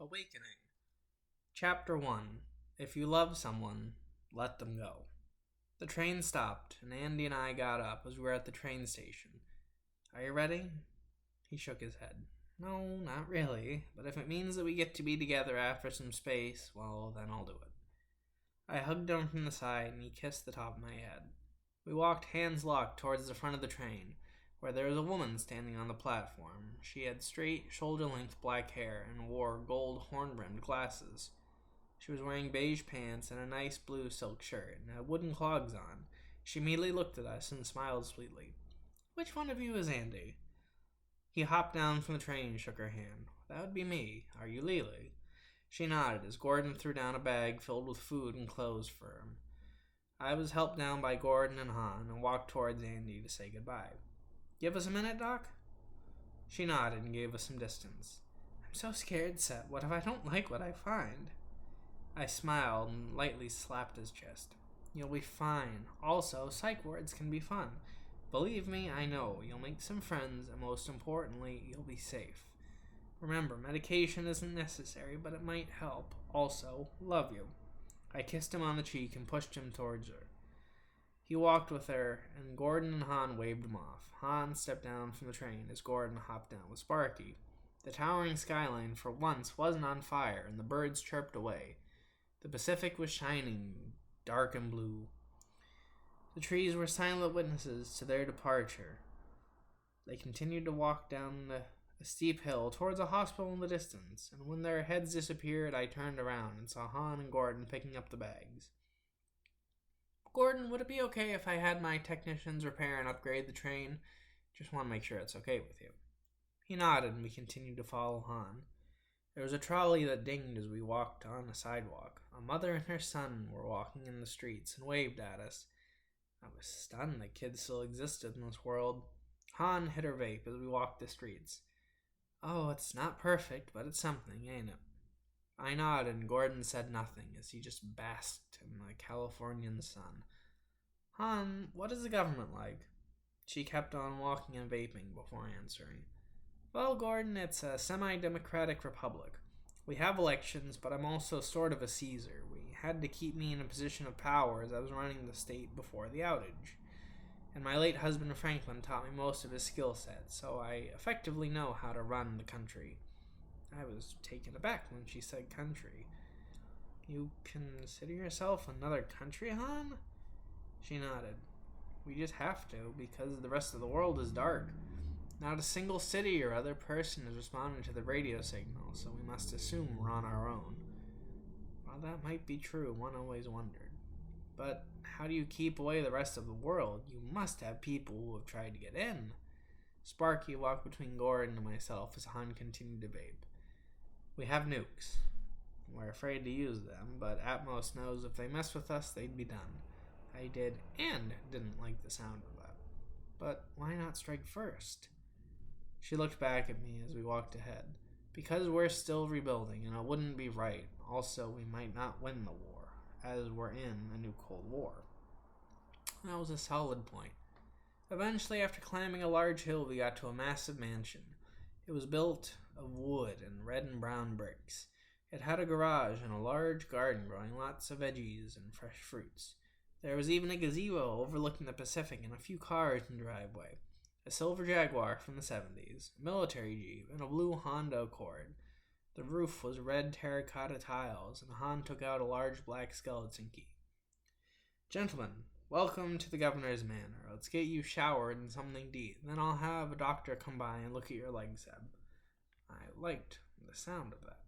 Awakening. Chapter 1. If you love someone, let them go. The train stopped, and Andy and I got up as we were at the train station. Are you ready? He shook his head. No, not really, but if it means that we get to be together after some space, well, then I'll do it. I hugged him from the side, and he kissed the top of my head. We walked hands locked towards the front of the train, where there was a woman standing on the platform. She had straight, shoulder-length black hair and wore gold horn-rimmed glasses. She was wearing beige pants and a nice blue silk shirt and had wooden clogs on. She immediately looked at us and smiled sweetly. Which one of you is Andy? He hopped down from the train and shook her hand. That would be me. Are you Lily? She nodded as Gordon threw down a bag filled with food and clothes for him. I was helped down by Gordon and Han and walked towards Andy to say goodbye. Give us a minute, Doc? She nodded and gave us some distance. I'm so scared, Seb. What if I don't like what I find? I smiled and lightly slapped his chest. You'll be fine. Also, psych wards can be fun. Believe me, I know. You'll make some friends, and most importantly, you'll be safe. Remember, medication isn't necessary, but it might help. Also, love you. I kissed him on the cheek and pushed him towards her. He walked with her, and Gordon and Han waved him off. Han stepped down from the train as Gordon hopped down with Sparky. The towering skyline for once wasn't on fire, and the birds chirped away. The Pacific was shining, dark and blue. The trees were silent witnesses to their departure. They continued to walk down a steep hill towards a hospital in the distance, and when their heads disappeared, I turned around and saw Han and Gordon picking up the bags. Gordon, would it be okay if I had my technicians repair and upgrade the train? Just want to make sure it's okay with you. He nodded, and we continued to follow Han. There was a trolley that dinged as we walked on a sidewalk. A mother and her son were walking in the streets and waved at us. I was stunned that kids still existed in this world. Han hit her vape as we walked the streets. Oh, it's not perfect, but it's something, ain't it? I nodded, and Gordon said nothing as he just basked in the Californian sun. Han, what is the government like? She kept on walking and vaping before answering. Well, Gordon, it's a semi-democratic republic. We have elections, but I'm also sort of a Caesar. We had to keep me in a position of power as I was running the state before the outage. And my late husband Franklin taught me most of his skill set, so I effectively know how to run the country. I was taken aback when she said country. You consider yourself another country, Han? She nodded. We just have to, because the rest of the world is dark. Not a single city or other person is responding to the radio signal, so we must assume we're on our own. While that might be true, one always wondered. But how do you keep away the rest of the world? You must have people who have tried to get in. Sparky walked between Gordon and myself as Han continued to vape. We have nukes. We're afraid to use them, but Atmos knows if they mess with us, they'd be done. I did and didn't like the sound of that. But why not strike first? She looked back at me as we walked ahead. Because we're still rebuilding, and it wouldn't be right. Also, we might not win the war, as we're in a new Cold War. That was a solid point. Eventually, after climbing a large hill, we got to a massive mansion. It was built of wood and red and brown bricks. It had a garage and a large garden growing lots of veggies and fresh fruits. There was even a gazebo overlooking the Pacific and a few cars in the driveway. A silver Jaguar from the 70s, a military Jeep, and a blue Honda Accord. The roof was red terracotta tiles, and Han took out a large black skeleton key. Gentlemen, welcome to the governor's manor. Let's get you showered in something deep. Then I'll have a doctor come by and look at your legs, Seb. I liked the sound of that.